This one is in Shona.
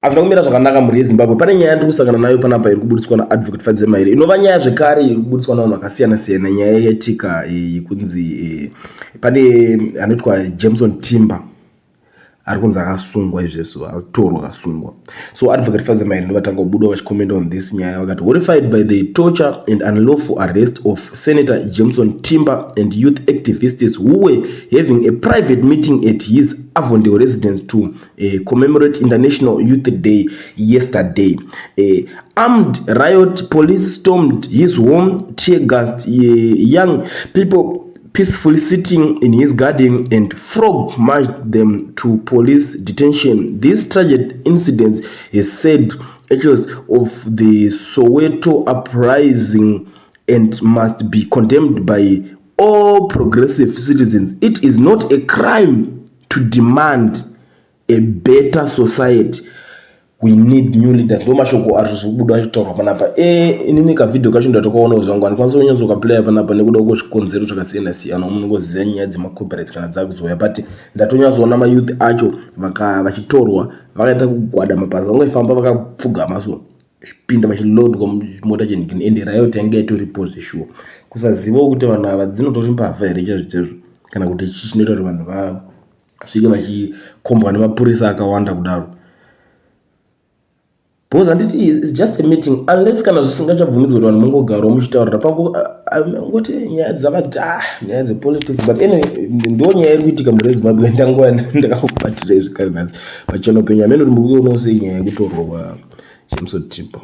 Hazvina kumira zvakanaka mhuri yeZimbabwe. Pane nyaya ndiri kusangana nayo panapa iri kuburitswa naAdvocate Fadzemaire. Inova nyaya zvekare iri kuburitswa navanhu vakasiyana siyana, nyaya yetika yekunzi pane anoitwa Jameson Timber ari kunzi akasungwa izvezvo, atorwa akasungwa. So Advocate Fadzemaire ndovatanga kubuda vachicomment on this nyaya vakati horrified by the torture and unlawful arrest of Senator Jameson Timber and youth activists who were having a private meeting at his Avondale residence to commemorate International Youth Day yesterday. Armed riot police stormed his home, tear-gassed young people peacefully sitting in his garden and frog marched them to police detention. This tragic incident is said echoes of the Soweto uprising and must be condemned by all progressive citizens. It is not a crime to demand a better society. We need new leaders. Ndo mashoko ari zvobuda achitaurwa panapa. Inini kavidhio kacho ndatokaona zvangu andikwanisa kunyazo kaplaya panapa nekuda kwezvikonzero zvakasiyana siyana. Munongoziva nyaya dzemacorporates kana dzakuzoya, but ndatonyazoona mayouth acho vachitorwa vakaita kugwada mabasa, vangoifamba vakapfugama so vachipinda vachilodwa mumota chenhikini, ende riot yanga yatoripozve sure. Kusazivawo kuti vanhu ava dzinotori mbavha here chaizvo kana kuti chinoita kuti vanhu vasvike vachikombwa nemapurisa akawanda kudaro. Because handiti it's just a meeting, unless kana zvisingachabvumidzwa kuti vanhu mungogarawo muchitaurira ngoti nyaya dzavati nyaya dzepolitics, but anyway ndo nyaya iri kuitika mhuri yeZimbabwe. Ndangoya ndakakubatirei zvekare nhasi pachannel penyu. Hamene kuti muri kuonawo sei nyaya yekutorwa kwaJameson Timber.